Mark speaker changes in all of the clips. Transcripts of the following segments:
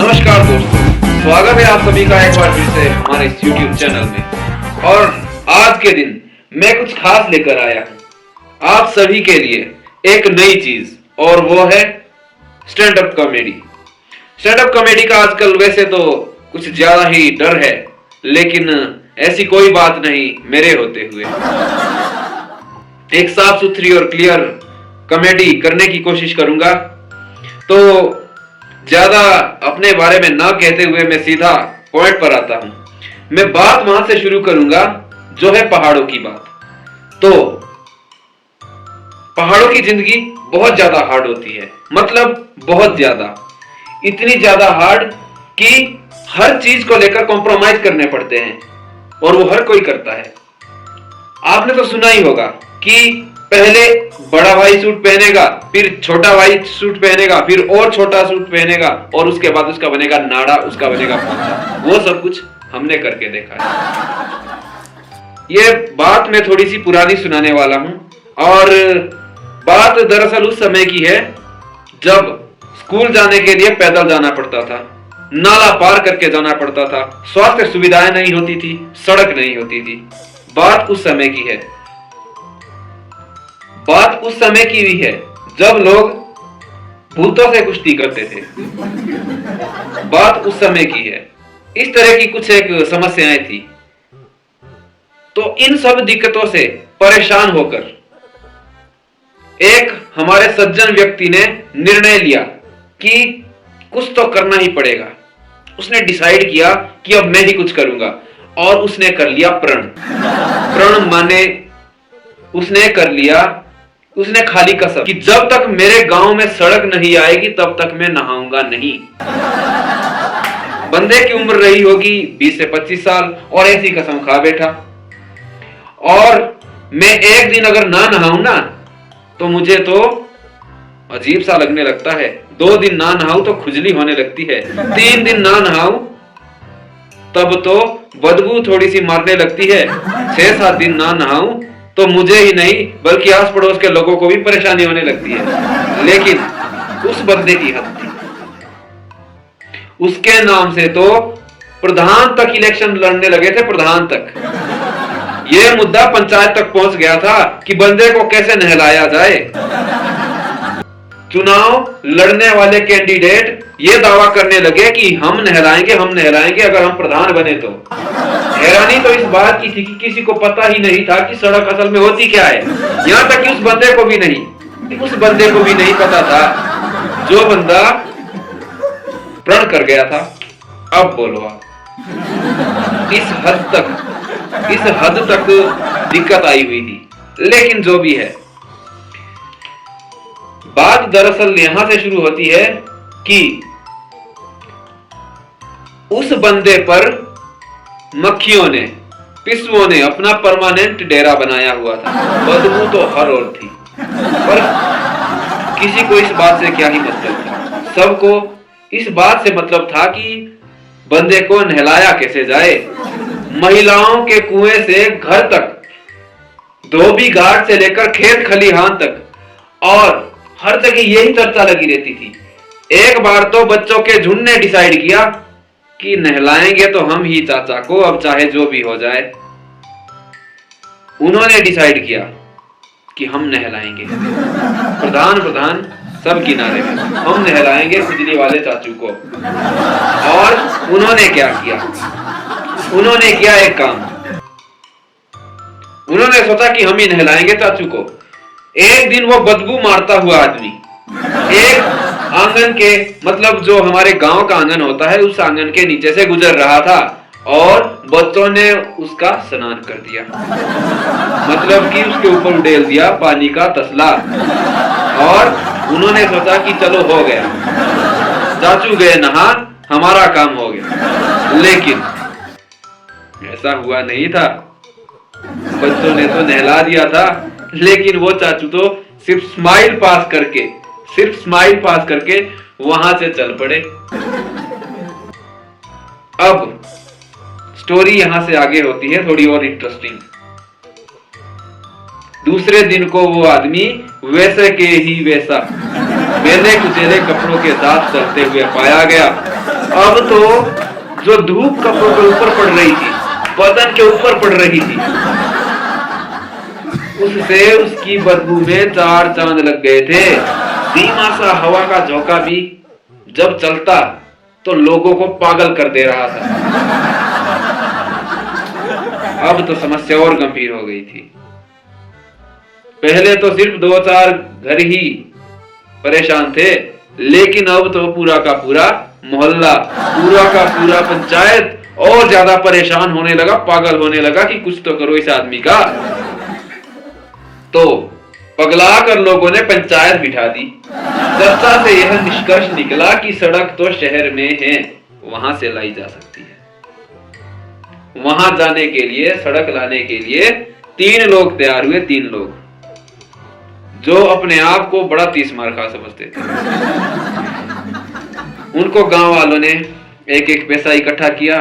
Speaker 1: नमस्कार दोस्तों, स्वागत है आप सभी का एक बार फिर से हमारे इस YouTube चैनल में। और आज के दिन मैं कुछ खास लेकर आया हूँ आप सभी के लिए एक नई चीज, और वो है stand up comedy. Stand up comedy का आजकल वैसे तो कुछ ज्यादा ही डर है, लेकिन ऐसी कोई बात नहीं मेरे होते हुए। एक साफ सुथरी और क्लियर कॉमेडी करने की कोशिश करूंगा। तो ज्यादा अपने बारे में ना कहते हुए मैं सीधा पॉइंट पर आता हूं। मैं बात वहां से शुरू करूंगा जो है पहाड़ों की बात। तो पहाड़ों की जिंदगी बहुत ज्यादा हार्ड होती है, मतलब बहुत ज्यादा, इतनी ज्यादा हार्ड कि हर चीज को लेकर कॉम्प्रोमाइज करने पड़ते हैं, और वो हर कोई करता है। आपने तो सुना ही होगा कि पहले बड़ा भाई सूट पहनेगा, फिर छोटा भाई सूट पहनेगा, फिर और छोटा सूट पहनेगा, और उसके बाद उसका बनेगा नाड़ा, उसका बनेगा पोंछा। वो सब कुछ हमने करके देखा है। ये बात मैं थोड़ी सी पुरानी सुनाने वाला हूं, और बात दरअसल उस समय की है जब स्कूल जाने के लिए पैदल जाना पड़ता था, नाला पार करके जाना पड़ता था, स्वास्थ्य सुविधाएं नहीं होती थी, सड़क नहीं होती थी। बात उस समय की है, बात उस समय की भी है जब लोग भूतों से कुश्ती करते थे। बात उस समय की है, इस तरह की कुछ एक समस्याएं थी। तो इन सब दिक्कतों से परेशान होकर एक हमारे सज्जन व्यक्ति ने निर्णय लिया कि कुछ तो करना ही पड़ेगा। उसने डिसाइड किया कि अब मैं ही कुछ करूंगा, और उसने कर लिया प्रण। प्रण माने उसने खाली कसम कि जब तक मेरे गांव में सड़क नहीं आएगी तब तक मैं नहाऊंगा नहीं। बंदे की उम्र रही होगी 20 से 25 साल, और ऐसी कसम खा बैठा। और मैं एक दिन अगर ना नहाऊं ना तो मुझे तो अजीब सा लगने लगता है। 2 दिन ना नहाऊं तो खुजली होने लगती है। 3 दिन ना नहाऊं तब तो बदबू थोड़ी सी मारने लगती है। 6-7 दिन ना नहाऊं तो मुझे ही नहीं बल्कि आस पड़ोस के लोगों को भी परेशानी होने लगती है। लेकिन उस बंदे की हद थी। उसके नाम से तो प्रधान तक इलेक्शन लड़ने लगे थे, प्रधान तक। यह मुद्दा पंचायत तक पहुंच गया था कि बंदे को कैसे नहलाया जाए। चुनाव लड़ने वाले कैंडिडेट ये दावा करने लगे कि हम नहलाएंगे अगर हम प्रधान बने तो। हैरानी तो इस बात की थी कि किसी को पता ही नहीं था कि सड़क असल में होती क्या है। यहां तक कि उस बंदे को भी नहीं पता था जो बंदा प्रण कर गया था। अब बोलो आप, इस हद तक दिक्कत आई हुई थी। लेकिन जो भी है, बात दरअसल यहां से शुरू होती है कि उस बंदे पर मक्खियों ने, पिस्सुओं ने अपना परमानेंट डेरा बनाया हुआ था। बदबू तो हर ओर थी, पर किसी को इस बात से क्या ही मतलब था। सबको इस बात से मतलब था कि बंदे को नहलाया कैसे जाए। महिलाओं के कुएं से घर तक, धोबी घाट से लेकर खेत खलिहान तक, और हर जगह यही चर्चा लगी रहती थी। एक बार तो बच्चों के झुंड ने डिसाइड किया कि नहलाएंगे तो हम ही चाचा को, अब चाहे जो भी हो जाए। उन्होंने डिसाइड किया कि हम नहलाएंगे। प्रधान सब किनारे में, हम नहलाएंगे खुजली वाले चाचू को। और उन्होंने क्या किया? उन्होंने किया एक काम। उन्होंने सोचा कि हम ही नहलाएंगे चाचू को। एक दिन वो बदबू मारता हुआ आदमी एक आंगन के, मतलब जो हमारे गांव का आंगन होता है, उस आंगन के नीचे से गुजर रहा था, और बच्चों ने उसका स्नान कर दिया। मतलब कि उसके ऊपर उड़ेल दिया पानी का तसला। और उन्होंने सोचा कि चलो हो गया, चाचू गए नहा, हमारा काम हो गया। लेकिन ऐसा हुआ नहीं था। बच्चों ने तो नहला दिया था, लेकिन वो चाचू तो सिर्फ स्माइल पास करके वहां से चल पड़े। अब स्टोरी यहां से आगे होती है थोड़ी और इंटरेस्टिंग। दूसरे दिन को वो आदमी वैसे के ही वैसा, मेले कुचेले कपड़ों के साथ चलते हुए पाया गया। अब तो जो धूप कपड़ों के ऊपर पड़ रही थी, बदन के ऊपर पड़ रही थी, उससे उसकी बदबू में 4 चांद लग गए थे। धीमा सा हवा का झोंका भी जब चलता तो लोगों को पागल कर दे रहा था। अब तो समस्या और गंभीर हो गई थी। पहले तो सिर्फ 2-4 घर ही परेशान थे, लेकिन अब तो पूरा का पूरा मोहल्ला, पूरा का पूरा पंचायत और ज्यादा परेशान होने लगा, पागल होने लगा कि कुछ तो करो इस आदमी का। तो पगला कर लोगों ने पंचायत बिठा दी। चर्चा से यह निष्कर्ष निकला कि सड़क तो शहर में है, वहां से लाई जा सकती है। वहां जाने के लिए, सड़क लाने के लिए 3 लोग तैयार हुए। 3 लोग जो अपने आप को बड़ा तीस मार खा समझते थे। उनको गांव वालों ने एक एक पैसा इकट्ठा किया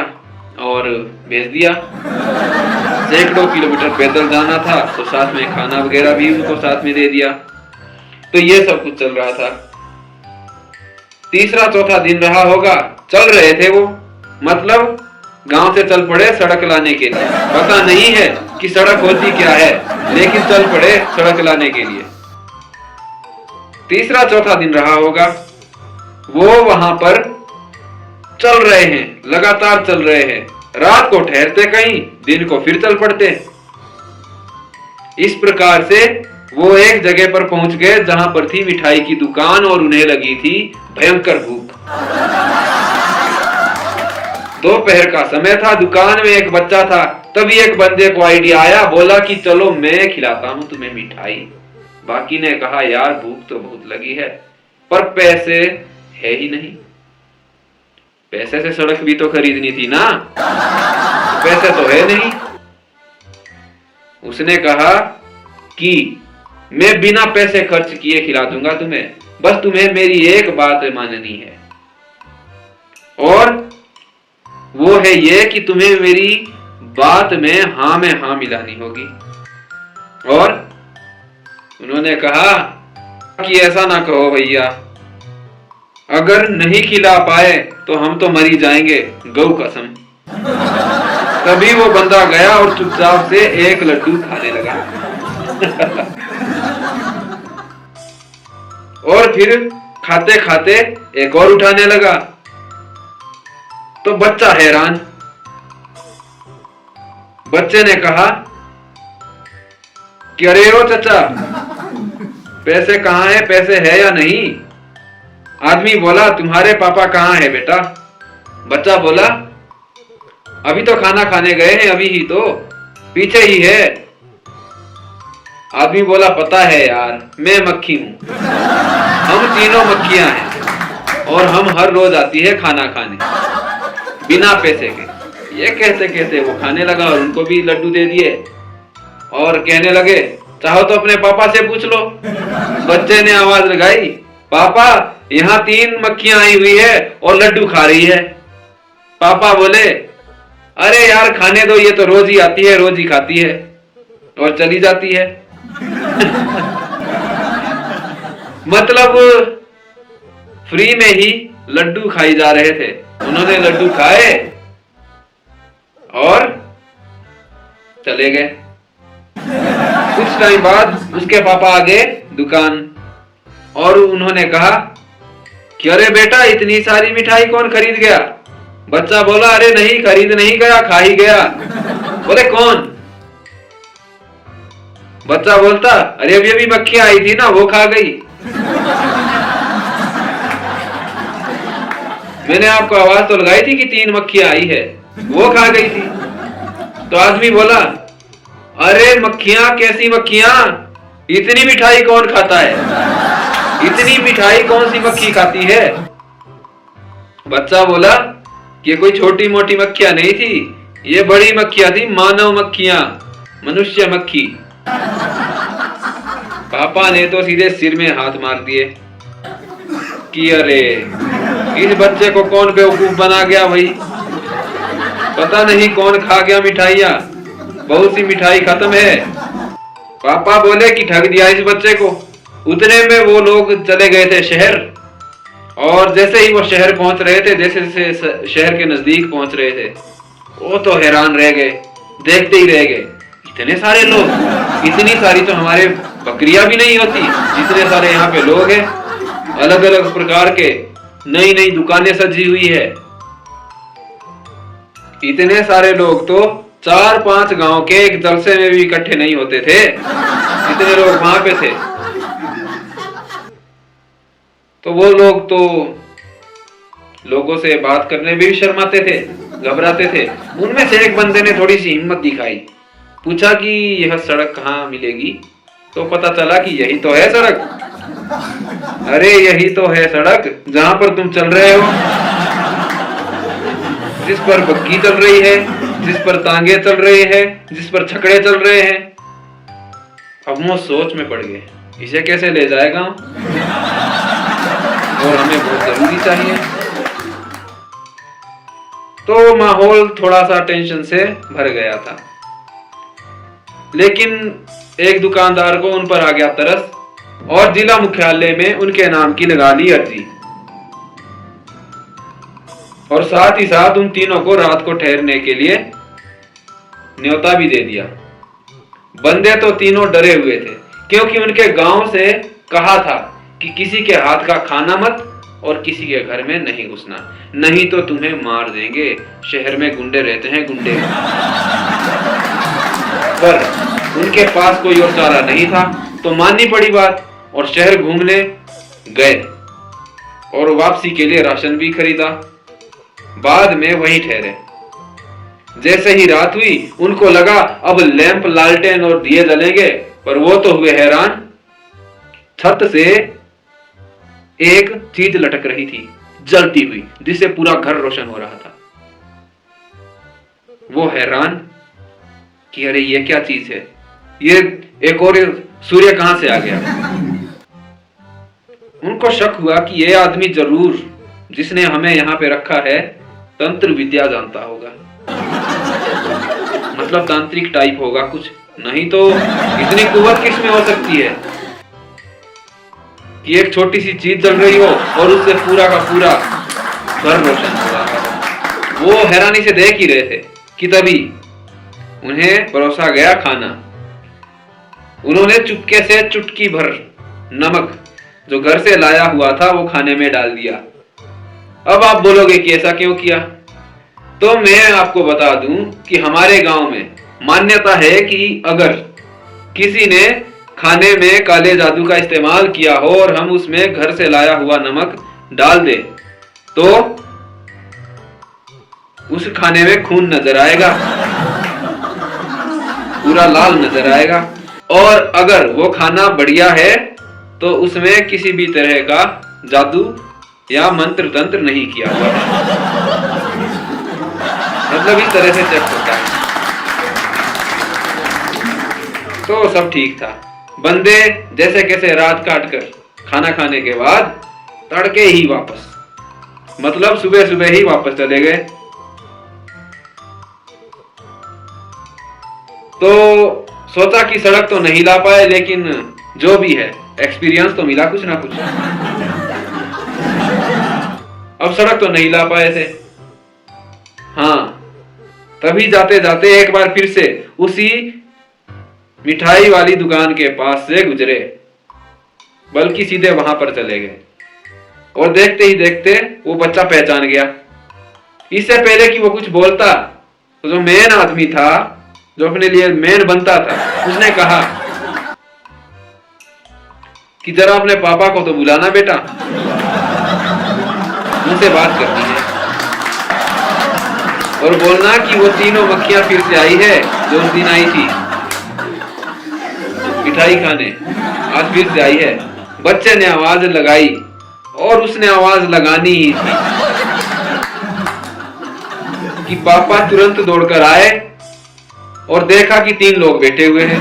Speaker 1: और भेज दिया। सैकड़ों किलोमीटर पैदल जाना था, तो साथ में खाना वगैरह भी उनको साथ में दे दिया। तो ये सब कुछ चल रहा था। तीसरा चौथा दिन रहा होगा, चल रहे थे वो, मतलब गांव से चल पड़े सड़क लाने के लिए। पता नहीं है कि सड़क होती क्या है, लेकिन चल पड़े सड़क लाने के लिए। तीसरा चौथा दिन रहा होगा, वो वहां पर चल रहे हैं, लगातार चल रहे हैं। रात को ठहरते कहीं, दिन को फिर चल पड़ते। इस प्रकार से वो एक जगह पर पहुंच गए जहां पर थी मिठाई की दुकान और उन्हें लगी थी भयंकर भूख। दोपहर का समय था, दुकान में एक बच्चा था। तभी एक बंदे को आइडिया आया, बोला कि चलो मैं खिलाता हूं तुम्हें मिठाई। बाकी ने कहा यार भूख तो बहुत लगी है, पर पैसे है ही नहीं। पैसे से सड़क भी तो खरीदनी थी ना, पैसे तो है नहीं। उसने कहा कि मैं बिना पैसे खर्च किए खिला दूंगा तुम्हें, बस तुम्हें मेरी एक बात माननी है, और वो है ये कि तुम्हें मेरी बात में हाँ मिलानी होगी। और उन्होंने कहा कि ऐसा ना कहो भैया, अगर नहीं खिला पाए तो हम तो मरी जाएंगे, गौ कसम। तभी वो बंदा गया और चुपचाप से एक लड्डू खाने लगा। और फिर खाते खाते एक और उठाने लगा। तो बच्चा हैरान। बच्चे ने कहा कि अरे ओ चाचा, पैसे कहाँ है, पैसे है या नहीं? आदमी बोला तुम्हारे पापा कहाँ है बेटा? बच्चा बोला अभी तो खाना खाने गए हैं, अभी ही तो, पीछे ही है। आदमी बोला पता है यार, मैं मक्खी हूं, हम तीनों मक्खियां हैं और हम हर रोज आती है खाना खाने बिना पैसे के। ये कहते कहते वो खाने लगा और उनको भी लड्डू दे दिए और कहने लगे चाहो तो अपने पापा से पूछ लो। बच्चे ने आवाज लगाई, पापा यहाँ 3 मक्खियां आई हुई है और लड्डू खा रही है। पापा बोले अरे यार खाने दो, ये तो रोज ही आती है, रोज ही खाती है और चली जाती है। मतलब फ्री में ही लड्डू खाई जा रहे थे। उन्होंने लड्डू खाए और चले गए। कुछ टाइम बाद उसके पापा आ गए दुकान और उन्होंने कहा कि अरे बेटा इतनी सारी मिठाई कौन खरीद गया? बच्चा बोला अरे नहीं, खरीद नहीं गया, खा ही गया। बोले कौन? बच्चा बोलता अरे अभी मक्खियां आई थी ना, वो खा गई। मैंने आपको आवाज तो लगाई थी कि 3 मक्खियां आई है, वो खा गई थी। तो आदमी बोला अरे मक्खियां कैसी मक्खियां, इतनी मिठाई कौन खाता है? इतनी मिठाई कौन सी मक्खी खाती है? बच्चा बोला कि कोई छोटी मोटी मक्खियां नहीं थी, ये बड़ी मक्खियां थी, मानव मक्खियां, मनुष्य मक्खी। पापा ने तो सीधे सिर में हाथ मार दिए कि अरे इस बच्चे को कौन बेवकूफ बना गया भाई, पता नहीं कौन खा गया मिठाइयां, बहुत सी मिठाई खत्म है। पापा बोले कि ठग दिया इस बच्चे को। उतने में वो लोग चले गए थे शहर और जैसे ही वो शहर पहुंच रहे थे, जैसे जैसे शहर के नजदीक पहुंच रहे थे, वो तो हैरान रह गए, देखते ही रह गए। इतने सारे लोग, इतनी सारी तो हमारे बकरियां भी नहीं होती, जितने सारे यहाँ पे लोग हैं, अलग अलग प्रकार के, नई नई दुकानें सजी हुई है। इतने सारे लोग तो 4-5 गांव के एक जलसे में भी इकट्ठे नहीं होते थे, इतने लोग वहां पे थे। तो वो लोग तो लोगों से बात करने में भी शर्माते थे, घबराते थे। उनमें से एक बंदे ने थोड़ी सी हिम्मत दिखाई, पूछा कि यह सड़क कहाँ मिलेगी? तो पता चला कि यही तो है सड़क। अरे यही तो है सड़क जहां पर तुम चल रहे हो, जिस पर बग्गी चल रही है, जिस पर तांगे चल रही है, जिस पर छकड़े चल रहे हैं। अब वो सोच में पड़ गए, इसे कैसे ले जाएगा और हमें बहुत जरूरी चाहिए। तो माहौल थोड़ा सा टेंशन से भर गया था, लेकिन एक दुकानदार को उन पर आ गया तरस और जिला मुख्यालय में उनके नाम की लगा ली अर्जी, और साथ ही साथ उन तीनों को रात को ठहरने के लिए न्योता भी दे दिया। बंदे तो तीनों डरे हुए थे, क्योंकि उनके गांव से कहा था कि किसी के हाथ का खाना मत और किसी के घर में नहीं घुसना, नहीं तो तुम्हें मार देंगे। शहर में गुंडे रहते हैं, गुंडे। पर उनके पास कोई और चारा नहीं था, तो माननी पड़ी बात और शहर घूमने गए और वापसी के लिए राशन भी खरीदा। बाद में वहीं ठहरे। जैसे ही रात हुई, उनको लगा अब लैंप, लालटेन और दिए जलेंगे, पर वो तो हुए हैरान। छत से एक चीज लटक रही थी, जलती हुई, जिससे पूरा घर रोशन हो रहा था। वो हैरान कि अरे ये क्या चीज है, ये एक और सूर्य कहां से आ गया। उनको शक हुआ कि ये आदमी जरूर, जिसने हमें यहाँ पे रखा है, तंत्र विद्या जानता होगा, मतलब तांत्रिक टाइप होगा कुछ, नहीं तो इतनी कुव्वत किसमें हो सकती है कि एक छोटी सी चीज जल रही हो और उससे पूरा का पूरा घर रोशन हो रहा है। वो हैरानी से देख ही रहे थे कि तभी उन्हें परोसा गया खाना। उन्होंने चुपके से चुटकी भर नमक जो घर से लाया हुआ था वो खाने में डाल दिया। अब आप बोलोगे कि ऐसा क्यों किया, तो मैं आपको बता दूं कि हमारे गांव में मान्यता है कि अगर किसी ने खाने में काले जादू का इस्तेमाल किया हो और हम उसमें घर से लाया हुआ नमक डाल दे, तो उस खाने में खून नजर आएगा, पूरा लाल नजर आएगा। और अगर वो खाना बढ़िया है तो उसमें किसी भी तरह का जादू या मंत्र तंत्र नहीं किया हुआ है। मतलब इस तरह से चेक होता है। तो सब ठीक था। बंदे जैसे कैसे रात काट कर खाना खाने के बाद तड़के ही वापस, मतलब सुबह सुबह ही वापस चले गए। तो सोचा कि सड़क तो नहीं ला पाए, लेकिन जो भी है एक्सपीरियंस तो मिला कुछ ना कुछ। अब सड़क तो नहीं ला पाए थे, हाँ, तभी जाते जाते एक बार फिर से उसी मिठाई वाली दुकान के पास से गुजरे, बल्कि सीधे वहां पर चले गए। और देखते ही देखते वो बच्चा पहचान गया। इससे पहले कि वो कुछ बोलता, तो जो मेन आदमी था, जो अपने लिए मेन बनता था, उसने कहा कि जरा अपने पापा को तो बुलाना बेटा, उनसे बात करनी है, और बोलना कि वो तीनों मक्खियां फिर से आई है जो उस दिन आई थी मिठाई खाने, आज फिर से आई है। बच्चे ने आवाज लगाई और उसने आवाज लगानी ही थी कि पापा तुरंत दौड़कर आए और देखा कि 3 लोग बैठे हुए हैं।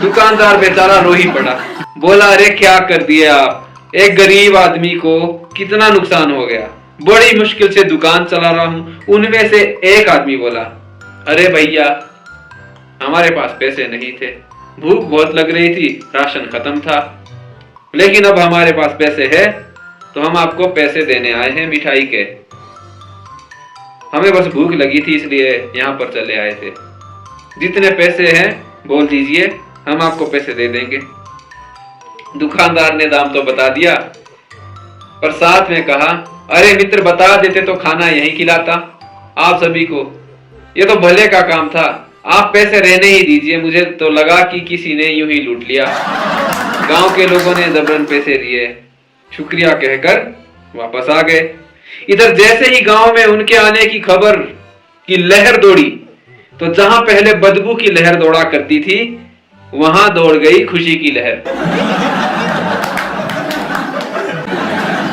Speaker 1: दुकानदार बेचारा रो ही पड़ा, बोला अरे क्या कर दिया आप, एक गरीब आदमी को कितना नुकसान हो गया, बड़ी मुश्किल से दुकान चला रहा हूं। उनमें से एक आदमी बोला, अरे भैया हमारे पास पैसे नहीं थे, भूख बहुत लग रही थी, राशन खत्म था, लेकिन अब हमारे पास पैसे है तो हम आपको पैसे देने आए हैं मिठाई के। हमें बस भूख लगी थी इसलिए यहाँ पर चले आए थे। जितने पैसे हैं बोल दीजिए, हम आपको पैसे दे देंगे। दुकानदार ने दाम तो बता दिया, पर साथ में कहा, अरे मित्र बता देते तो खाना यहीं खिलाता आप सभी को। ये तो भले का काम था, आप पैसे रहने ही दीजिए। मुझे तो लगा कि किसी ने यूं ही लूट लिया। गांव के लोगों ने जबरन पैसे दिए, शुक्रिया कहकर वापस आ गए। इधर जैसे ही गांव में उनके आने की खबर की लहर दौड़ी, तो जहां पहले बदबू की लहर दौड़ा करती थी, वहां दौड़ गई खुशी की लहर।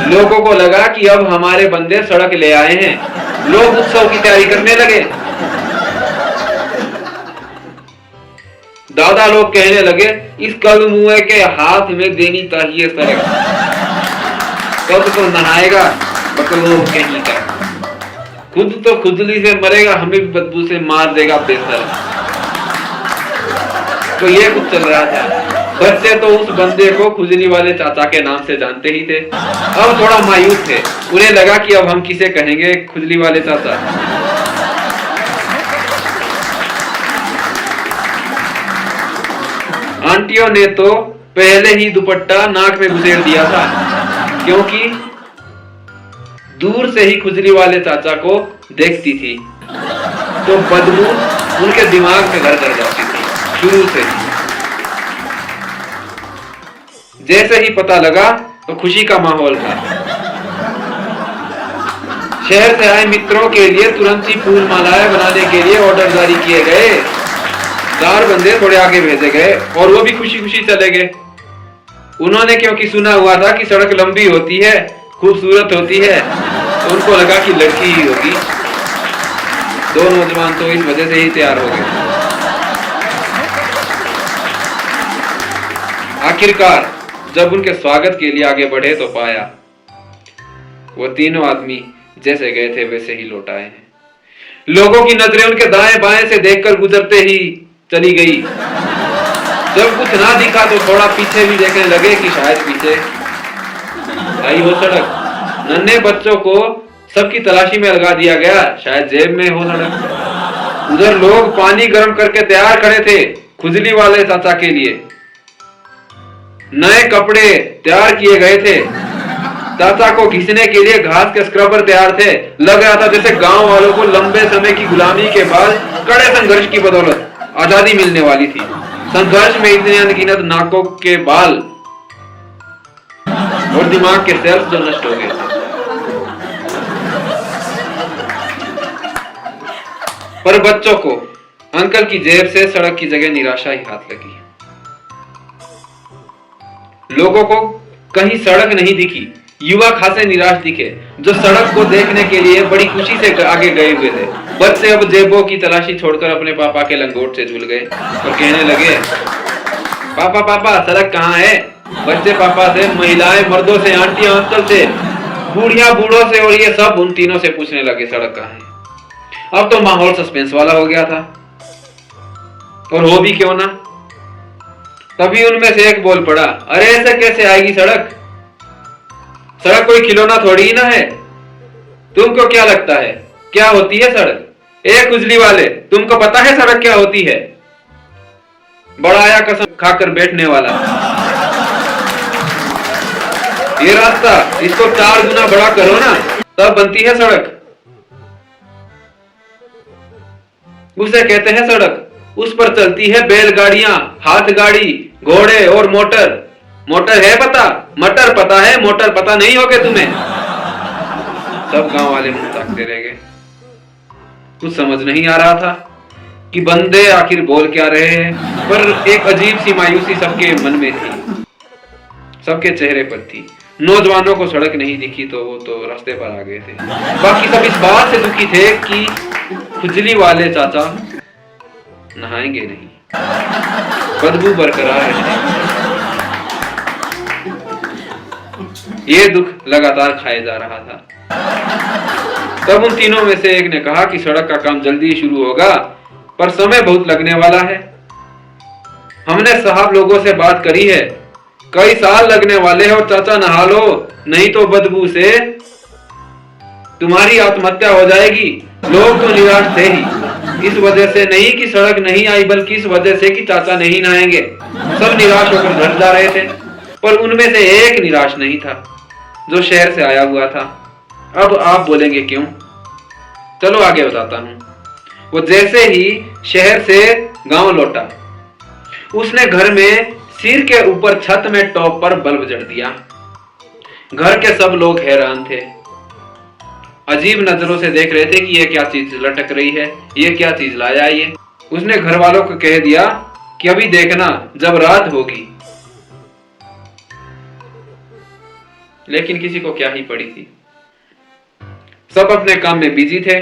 Speaker 1: लोगों को लगा कि अब हमारे बंदे सड़क ले आए हैं। लोग उत्सव की तैयारी करने लगे। दादा लोग कहने लगे, इस कल मुए के हाथ में देनी चाहिए सड़क, कब तो नहाएगा बकलोल कहीं का। खुद तो खुजली से मरेगा, हमें भी बदबू से मार देगा बेसर। तो ये कुछ चल रहा था। बच्चे तो उस बंदे को खुजली वाले चाचा के नाम से जानते ही थे। अब थोड़ा मायूस थे। उन्हें लगा कि अब हम किसे कहेंगे खुजली वाले चाचा। आंटियों ने तो पहले ही दुपट्टा नाक में घुसेड़ दिया था, क्योंकि दूर से ही खुजली वाले चाचा को देखती थी तो बदबू उनके दिमाग में घर कर जाती थी शुरू से ही। जैसे ही पता लगा तो खुशी का माहौल था। शहर से आए मित्रों के लिए तुरंत ही फूल मालाएं बनाने के लिए ऑर्डर जारी किए गए। 4 बंदे थोड़े आगे भेजे गए और वो भी खुशी खुशी चले गए। उन्होंने क्योंकि सुना हुआ था कि सड़क लंबी होती है, खूबसूरत होती है, तो उनको लगा कि लड़की ही होगी। 2 नौजवान तो इस वजह से ही तैयार हो गए। आखिरकार जब उनके स्वागत के लिए आगे बढ़े तो पाया वो तीनों आदमी जैसे गए थे वैसे ही लौट आए हैं। लोगों की नजरें उनके दाएं बाएं से देखकर गुजरते ही चली गई। जब कुछ ना दिखा तो थोड़ा पीछे भी देखने लगे कि शायद पीछे आई हो सड़क। नन्हे बच्चों को सबकी तलाशी में लगा दिया गया, शायद जेब में हो सड़क। उधर लोग पानी गर्म करके तैयार खड़े थे खुजली वाले चाचा के लिए। नए कपड़े तैयार किए गए थे। चाचा को घिसने के लिए घास के स्क्रबर तैयार थे। लग रहा था जैसे गांव वालों को लंबे समय की गुलामी के बाद कड़े संघर्ष की बदौलत आजादी मिलने वाली थी। संघर्ष में इतने अनगिनत नाकों के बाल और दिमाग के सेल्स जो नष्ट हो गए थे। पर बच्चों को अंकल की जेब से सड़क की जगह निराशा ही हाथ लगी। लोगों को कहीं सड़क नहीं दिखी। युवा खासे निराश दिखे जो सड़क को देखने के लिए बड़ी खुशी से आगे गए हुए थे। बच्चे अब जेबों की तलाशी छोड़कर अपने पापा के लंगोट से झूल गए और कहने लगे, पापा पापा सड़क कहाँ है। बच्चे पापा से, महिलाएं मर्दों से, आंटियां अंकल से, बूढ़िया बूढ़ों से, और ये सब उन तीनों से पूछने लगे सड़क कहाँ है। अब तो माहौल सस्पेंस वाला हो गया था, और हो भी क्यों ना। तभी उनमें से एक बोल पड़ा, अरे ऐसे कैसे आएगी सड़क। सड़क कोई खिलौना थोड़ी ही ना है। तुमको क्या लगता है क्या होती है सड़क। ए खुजली वाले, तुमको पता है सड़क क्या होती है। बड़ा आया कसम खाकर बैठने वाला। ये रास्ता, इसको 4 गुना बड़ा करो ना, तब बनती है सड़क। उसे कहते हैं सड़क। उस पर चलती है बैलगाड़ियां, हाथ गाड़ी, घोड़े और मोटर। मोटर है पता, मटर पता है, मोटर पता नहीं होगे तुम्हें। सब गांव वाले मुंह ताकते रह गए। कुछ समझ नहीं आ रहा था कि बंदे आखिर बोल क्या रहे हैं, पर एक अजीब सी मायूसी सबके मन में थी, सबके चेहरे पर थी। नौजवानों को सड़क नहीं दिखी तो वो तो रास्ते पर आ गए थे। बाकी सब इस बात से दुखी थे कि खुजली वाले चाचा नहाएंगे नहीं, बदबू बरकरार है। ये दुख लगातार खाए जा रहा था। तब उन तीनों में से एक ने कहा कि सड़क का काम जल्दी ही शुरू होगा, पर समय बहुत लगने वाला है। हमने साहब लोगों से बात करी है, कई साल लगने वाले हो चाचा, नहा लो, नहीं तो बदबू से तुम्हारी आत्महत्या हो जाएगी। लोग तो निराश थे ही, इस वजह से नहीं कि सड़क नहीं आई, बल्कि इस वजह से कि चाचा नहीं नहाएंगे। सब निराश होकर घर जा रहे थे, पर उनमें से एक निराश नहीं था, जो शहर से आया हुआ था। अब आप बोलेंगे क्यों? चलो आगे बताता हूं। वो जैसे ही शहर से गांव लौटा, उसने घर में सिर के ऊपर छत में टॉप पर बल्ब जड़ दिया। घर के सब लोग हैरान थे, अजीब नजरों से देख रहे थे कि ये क्या चीज लटक रही है, ये क्या चीज लाया है ये। उसने घर वालों को कह दिया कि अभी देखना जब रात होगी। लेकिन किसी को क्या ही पड़ी थी, सब अपने काम में बिजी थे।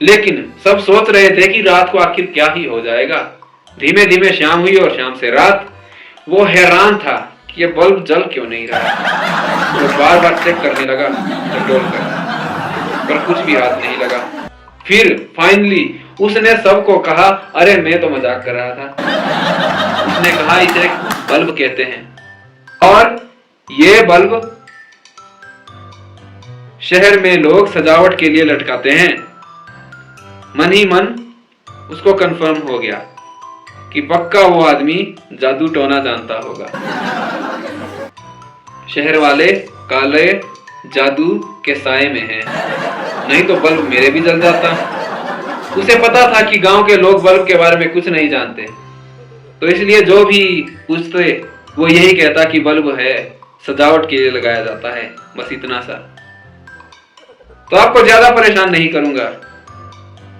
Speaker 1: लेकिन सब सोच रहे थे कि रात को आखिर क्या ही हो जाएगा। धीमे धीमे शाम हुई और शाम से रात। वो हैरान था कि ये बल्ब जल क्यों नहीं रहा। वो बार बार चेक करने लगा टटोल कर, पर कुछ भी हाथ नहीं लगा। फिर फाइनली उसने सबको कहा, अरे मैं तो मजाक कर रहा था। उसने कहा, इसे बल्ब कहते हैं और ये बल्ब शहर में लोग सजावट के लिए लटकाते हैं। मन ही मन उसको कंफर्म हो गया कि पक्का वो आदमी जादू टोना जानता होगा। शहर वाले काले जादू के साए में हैं, नहीं तो बल्ब मेरे भी जल जाता। उसे पता था कि गांव के लोग बल्ब के बारे में कुछ नहीं जानते, तो इसलिए जो भी पूछते वो यही कहता कि बल्ब है, सजावट के लिए लगाया जाता है, बस इतना सा। तो आपको ज्यादा परेशान नहीं करूंगा,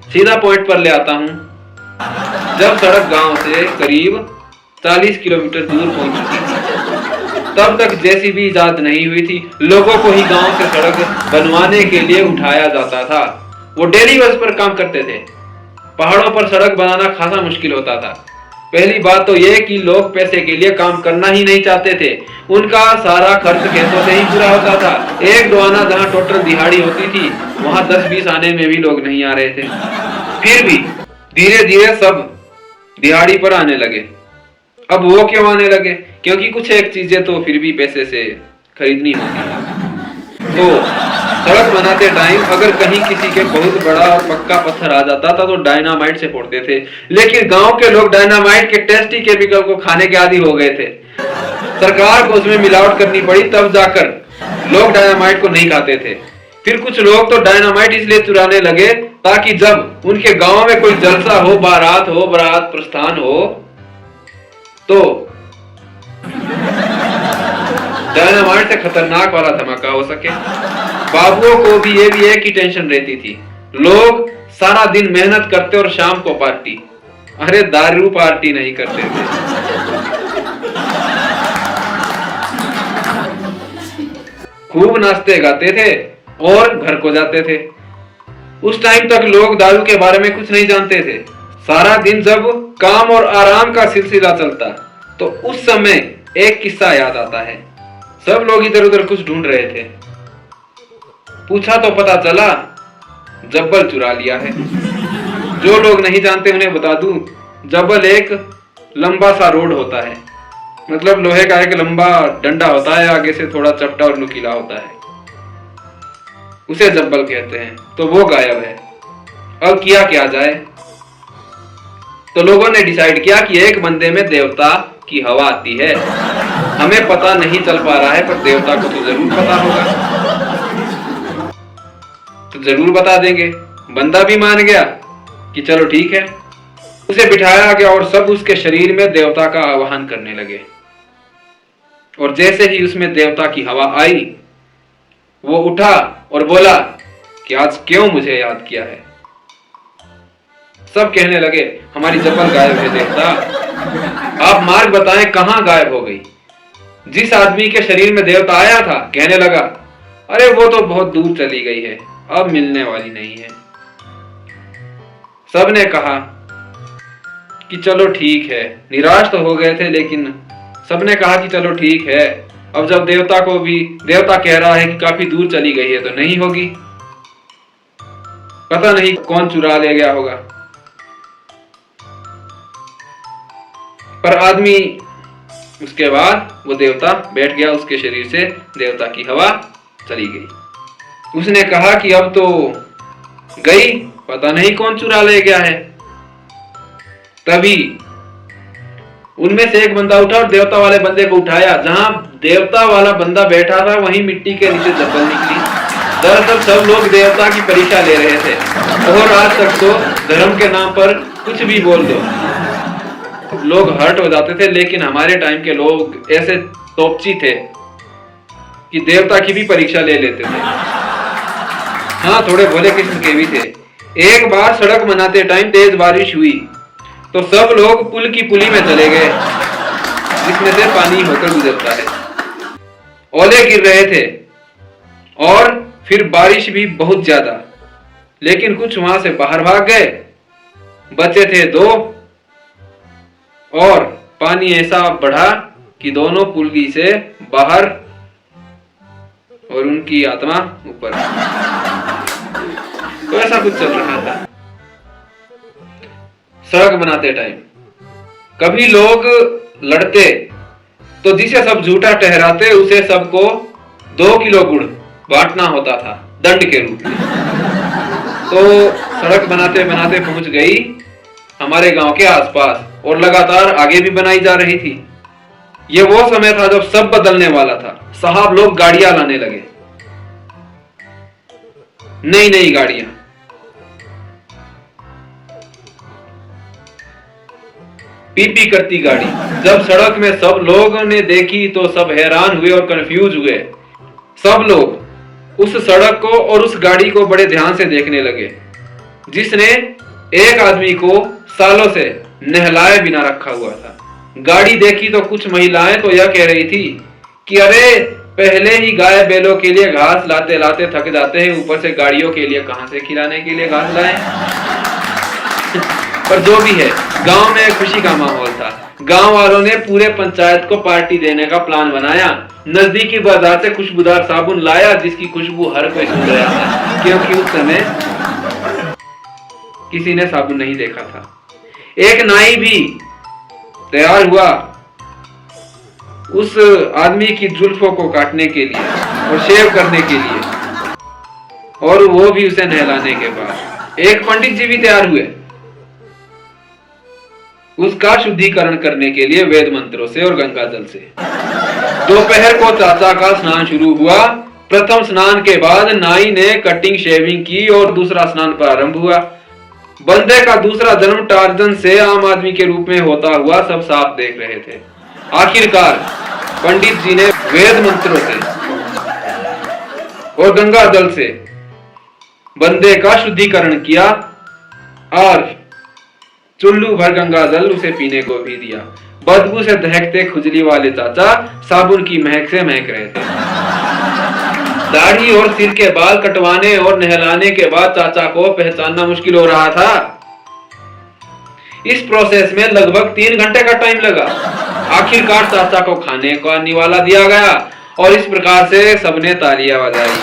Speaker 1: सीधा पॉइंट पर ले आता हूं। जब सड़क गांव से करीब 40 किलोमीटर दूर पहुंच चुकी थी, तब तक जेसीबी इजाद नहीं हुई थी। लोगों को ही गांव से सड़क बनवाने के लिए उठाया जाता था। वो डेली बेस पर काम करते थे। पहाड़ों पर सड़क बनाना खासा मुश्किल होता था। पहली बात तो यह कि लोग पैसे के लिए काम करना ही नहीं चाहते थे। उनका सारा खर्च खेतों से ही पूरा होता था। एक दो आना जहां टोटल दिहाड़ी होती थी, वहां 10-20 आने में भी लोग नहीं आ रहे थे। फिर भी धीरे धीरे सब दिहाड़ी पर आने लगे। अब वो क्यों आने लगे? क्योंकि कुछ एक चीजें तो फिर भी पैसे से खरीदनी होती है। तो सड़क बनाते टाइम अगर कहीं किसी के बहुत बड़ा और पक्का पत्थर आ जाता था तो डायनामाइट से फोड़ते थे। लेकिन गांव के लोग डायनामाइट के टेस्टी केमिकल को खाने के आदी हो गए थे। सरकार को उसमें मिलावट करनी पड़ी, तब जाकर लोग डायनामाइट को नहीं खाते थे। फिर कुछ लोग तो डायनामाइट इसलिए चुराने लगे ताकि जब उनके गांव में कोई जलसा हो, बारात प्रस्थान हो, तो डायनामाइट से खतरनाक वाला धमाका हो सके। बाबुओं को भी ये भी एक ही टेंशन रहती थी, लोग सारा दिन मेहनत करते और शाम को पार्टी। अरे दारू पार्टी नहीं करते थे, खूब नाचते गाते थे और घर को जाते थे। उस टाइम तक लोग दारू के बारे में कुछ नहीं जानते थे। सारा दिन जब काम और आराम का सिलसिला चलता, तो उस समय एक किस्सा याद आता है। सब लोग इधर उधर कुछ ढूंढ रहे थे। पूछा तो पता चला जब्बल चुरा लिया है। जो लोग नहीं जानते उन्हें बता दूं, जब्बल एक लंबा सा रोड होता है, मतलब लोहे का एक लंबा डंडा होता है, आगे से थोड़ा चपटा और नुकीला होता है, उसे जब्बल कहते हैं। तो वो गायब है। अब किया क्या जाए? तो लोगों ने डिसाइड किया कि एक बंदे में देवता की हवा आती है। हमें पता नहीं चल पा रहा है, पर देवता को तो जरूर पता होगा, तो जरूर बता देंगे। बंदा भी मान गया कि चलो ठीक है। उसे बिठाया गया और सब उसके शरीर में देवता का आवाहन करने लगे। और जैसे ही उसमें देवता की हवा आई, वो उठा और बोला कि आज क्यों मुझे याद किया है। सब कहने लगे, हमारी जब्बल गायब है देवता, आप मार्ग बताएं कहां गायब हो गई। जिस आदमी के शरीर में देवता आया था कहने लगा, अरे वो तो बहुत दूर चली गई है, अब मिलने वाली नहीं है। सब ने कहा कि चलो ठीक है। निराश तो हो गए थे, लेकिन सबने कहा कि चलो ठीक है। अब जब देवता कह रहा है कि काफी दूर चली गई है, तो नहीं होगी। पता नहीं कौन चुरा ले गया होगा। पर आदमी उसके बाद वो देवता बैठ गया, उसके शरीर से देवता की हवा चली गई। उसने कहा कि अब तो गई, पता नहीं कौन चुरा ले गया है। तभी उनमें से एक बंदा उठा और देवता वाले बंदे को उठाया। जहां देवता वाला बंदा बैठा था वहीं मिट्टी के नीचे दब्बल निकली। दरअसल सब लोग देवता की परीक्षा ले रहे थे, और आज तक तो धर्म के नाम पर कुछ भी बोल दो लोग हर्ट हो जाते थे, लेकिन हमारे टाइम के लोग ऐसे तोपची थे कि देवता की भी परीक्षा ले लेते थे। हाँ, थोड़े भोले किस्म के भी थे। एक बार सड़क बनाते टाइम तेज बारिश हुई तो सब लोग पुल की पुली में चले गए, जिसमें से पानी होकर गुजरता है। ओले गिर रहे थे और फिर बारिश भी बहुत ज्यादा, लेकिन कुछ वहां से बाहर भाग गए। बचे थे दो, और पानी ऐसा बढ़ा कि दोनों पुलगी से बाहर और उनकी आत्मा ऊपर। तो ऐसा कुछ चल रहा था सड़क बनाते टाइम। कभी लोग लड़ते तो जिसे सब झूठा ठहराते उसे सबको 2 किलो गुड़ बांटना होता था दंड के रूप में। तो सड़क बनाते बनाते पहुंच गई हमारे गांव के आसपास, और लगातार आगे भी बनाई जा रही थी। ये वो समय था जब सब बदलने वाला था। साहब लोग गाड़ियां लाने लगे, नई नई गाड़ियां। पीपी करती गाड़ी जब सड़क में सब लोगों ने देखी तो सब हैरान हुए और कंफ्यूज हुए। सब लोग उस सड़क को और उस गाड़ी को बड़े ध्यान से देखने लगे, जिसने एक आदमी को सालों से नहलाए बिना रखा हुआ था। गाड़ी देखी तो कुछ महिलाएं तो यह कह रही थी कि अरे, पहले ही गाय बैलों के लिए घास लाते लाते थक जाते हैं, ऊपर से गाड़ियों के लिए कहां से खिलाने के लिए घास लाएं। पर जो भी है, गांव में खुशी का माहौल था। गांव वालों ने पूरे पंचायत को पार्टी देने का प्लान बनाया। नजदीकी बाजार से खुशबूदार साबुन लाया, जिसकी खुशबू हर कोई सुन रहा था, क्योंकि उस समय किसी ने साबुन नहीं देखा था। एक नाई भी तैयार हुआ उस आदमी की जुल्फों को काटने के लिए और शेव करने के लिए, और वो भी उसे नहलाने के बाद। एक पंडित जी भी तैयार हुए उसका शुद्धिकरण करने के लिए वेद मंत्रों से और गंगा जल से। दोपहर को चाचा का स्नान शुरू हुआ। प्रथम स्नान के बाद नाई ने कटिंग शेविंग की और दूसरा स्नान प्रारंभ हुआ। बंदे का दूसरा जन्म टार्जन से आम आदमी के रूप में होता हुआ सब साफ देख रहे थे। आखिरकार पंडित जी ने वेद मंत्रों से और गंगा जल से बंदे का शुद्धिकरण किया और चुल्लू भर गंगा जल उसे पीने को भी दिया। बदबू से दहकते खुजली वाले चाचा साबुन की महक से महक रहे थे। दाढ़ी और सिर के बाल कटवाने और नहलाने के बाद चाचा को पहचानना मुश्किल हो रहा था। इस प्रोसेस में लगभग 3 घंटे का टाइम लगा। आखिरकार चाचा को खाने का निवाला दिया गया और इस प्रकार से सबने तालियां बजाई।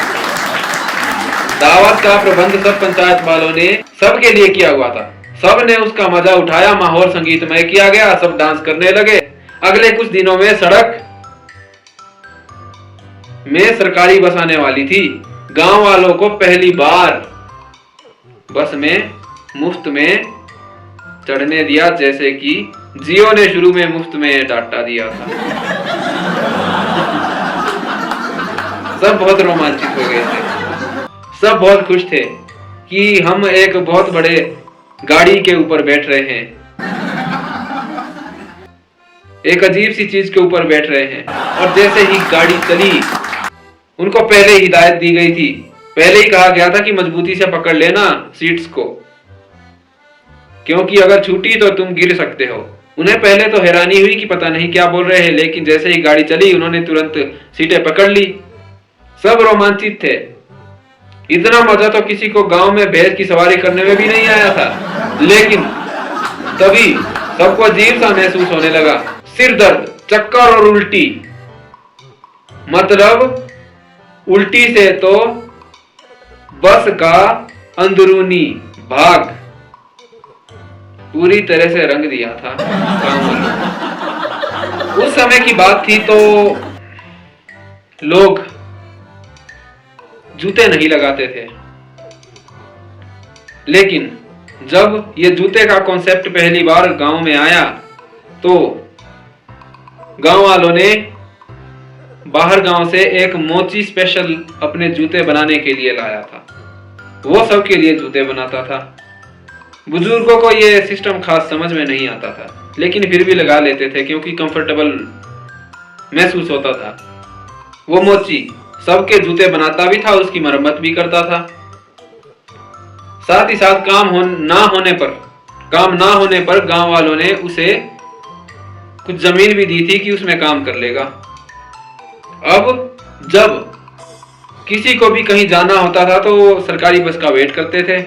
Speaker 1: दावत का प्रबंध सब पंचायत वालों ने सबके लिए किया हुआ था। सब ने उसका मजा उठाया। माहौल संगीतमय किया गया, सब डांस करने लगे। अगले कुछ दिनों में सड़क में सरकारी बस आने वाली थी। गांव वालों को पहली बार बस में मुफ्त में चढ़ने दिया, जैसे कि जियो ने शुरू में मुफ्त में डाटा दिया था। सब बहुत रोमांचित हो गए थे। सब बहुत खुश थे कि हम एक बहुत बड़े गाड़ी के ऊपर बैठ रहे हैं, एक अजीब सी चीज के ऊपर बैठ रहे हैं। और जैसे ही गाड़ी चली, उनको पहले हिदायत दी गई थी, पहले ही कहा गया था कि मजबूती से पकड़ लेना सीट्स को, क्योंकि अगर छूटी तो तुम गिर सकते हो। उन्हें पहले तो हैरानी हुई कि पता नहीं क्या बोल रहे हैं, लेकिन जैसे ही गाड़ी चली उन्होंने तुरंत सीटें पकड़ ली। सब रोमांचित थे। इतना मजा तो किसी को गांव में भैंस की सवारी करने में भी नहीं आया था। लेकिन तभी सबको अजीब सा महसूस होने लगा। सिर दर्द, चक्कर और उल्टी। मतलब उल्टी से तो बस का अंदरूनी भाग पूरी तरह से रंग दिया था। उस समय की बात थी तो लोग जूते नहीं लगाते थे, लेकिन जब ये जूते का कॉन्सेप्ट पहली बार गांव में आया तो गांव वालों ने बाहर गांव से एक मोची स्पेशल अपने जूते बनाने के लिए लाया था। वो सबके लिए जूते बनाता था। बुजुर्गों को ये सिस्टम खास समझ में नहीं आता था, लेकिन फिर भी लगा लेते थे क्योंकि कंफर्टेबल महसूस होता था। वो मोची सबके जूते बनाता भी था, उसकी मरम्मत भी करता था। साथ ही साथ काम ना होने पर गांव वालों ने उसे कुछ जमीन भी दी थी कि उसमें काम कर लेगा। अब जब किसी को भी कहीं जाना होता था तो वो सरकारी बस का वेट करते थे।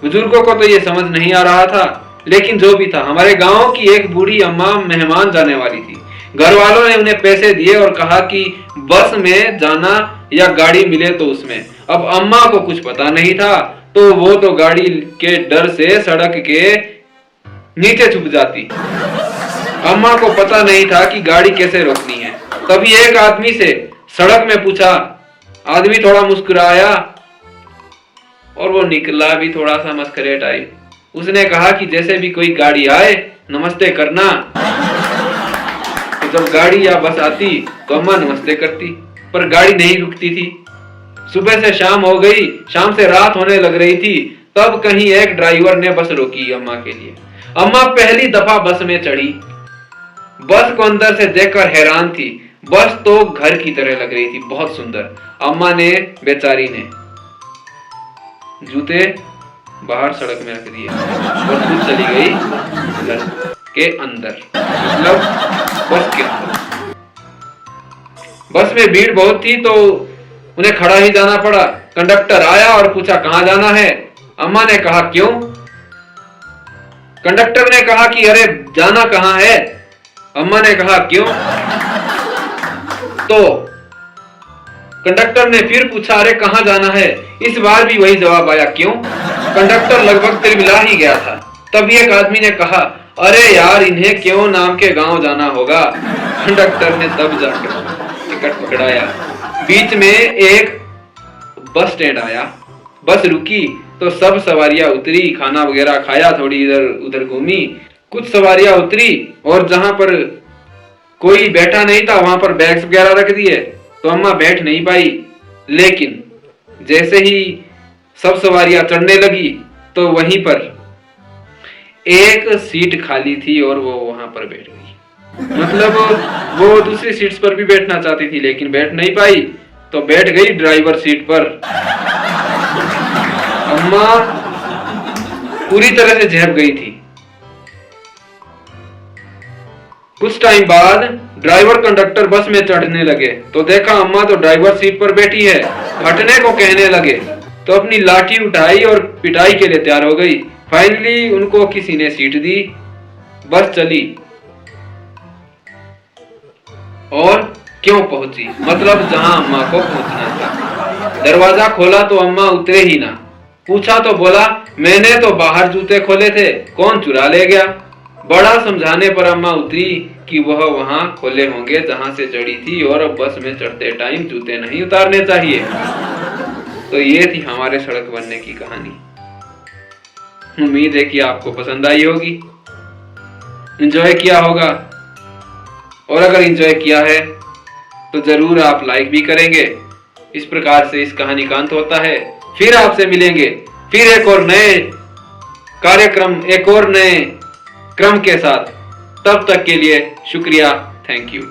Speaker 1: बुजुर्गों को तो ये समझ नहीं आ रहा था, लेकिन जो भी था, हमारे गांव की एक बूढ़ी अम्मा मेहमान जाने वाली थी। घर वालों ने उन्हें पैसे दिए और कहा कि बस में जाना या गाड़ी मिले तो उसमें। अब अम्मा को कुछ पता नहीं था तो वो तो गाड़ी के डर से सड़क के नीचे छुप जाती। अम्मा को पता नहीं था कि गाड़ी कैसे रोकनी है। तभी एक आदमी से सड़क में पूछा। आदमी थोड़ा मुस्कुराया और वो निकला भी थोड़ा सा मस्करे टाइप। उसने कहा कि जैसे भी कोई गाड़ी आए नमस्ते करना। तो जब गाड़ी या बस आती तो अम्मा नमस्ते करती, पर गाड़ी नहीं रुकती थी। सुबह से शाम हो गई, शाम से रात होने लग रही थी, तब कहीं एक ड्राइवर ने बस रोकी अम्मा के लिए। अम्मा पहली दफा बस में चढ़ी। बस को अंदर से देखकर हैरान थी। बस तो घर की तरह लग रही थी, बहुत सुंदर। अम्मा ने बेचारी ने जूते बाहर सड़क में रख दिए और खुद चली गई घर के अंदर, मतलब बस के अंदर। बस में भीड़ बहुत थी तो उन्हें खड़ा ही जाना पड़ा। कंडक्टर आया और पूछा कहां जाना है। अम्मा ने कहा क्यों। कंडक्टर ने कहा कि अरे जाना कहां है। अम्मा ने कहा क्यों। तो कंडक्टर ने फिर पूछा अरे कहां जाना है। इस बार भी वही जवाब आया क्यों। कंडक्टर लगभग तिलमिला ही गया था। तभी एक आदमी ने कहा अरे यार इन्हें क्यों नाम के गांव जाना होगा। कंडक्टर ने तब जाकर टिकट पकड़ाया। बीच में एक बस स्टैंड आया। बस रुकी तो सब सवारियां उतरी, खाना वगैरह खाया, थोड़ी इधर उधर घूमी। कुछ सवारियां उतरी और जहां पर कोई बैठा नहीं था वहां पर बैग्स वगैरह रख दिए, तो अम्मा बैठ नहीं पाई। लेकिन जैसे ही सब सवारियां चढ़ने लगी तो वहीं पर एक सीट खाली थी और वो वहां पर बैठ गई। मतलब वो दूसरी सीट्स पर भी बैठना चाहती थी लेकिन बैठ नहीं पाई, तो बैठ गई ड्राइवर सीट पर। अम्मा पूरी तरह से झेप गई थी। कुछ टाइम बाद ड्राइवर कंडक्टर बस में चढ़ने लगे तो देखा अम्मा तो ड्राइवर सीट पर बैठी है। हटने को कहने लगे तो अपनी लाठी उठाई और पिटाई के लिए तैयार हो गई। फाइनली उनको किसी ने सीट दी, बस चली और क्यों पहुंची, मतलब जहां अम्मा को पहुंचना था। दरवाजा खोला तो अम्मा उतरे ही ना। पूछा तो बोला मैंने तो बाहर जूते खोले थे, कौन चुरा ले गया। बड़ा समझाने पर अम्मा उतरी कि वह वहां खोले होंगे जहां से चढ़ी थी और अब बस में चढ़ते टाइम जूते नहीं उतारने चाहिए। तो ये थी हमारे सड़क बनने की कहानी। उम्मीद है कि आपको पसंद आई होगी, एंजॉय किया होगा, और अगर एंजॉय किया है तो जरूर आप लाइक भी करेंगे। इस प्रकार से इस कहानी का अंत होता है। फिर आपसे मिलेंगे फिर एक और नए कार्यक्रम, एक और नए क्रम के साथ। तब तक के लिए शुक्रिया, थैंक यू।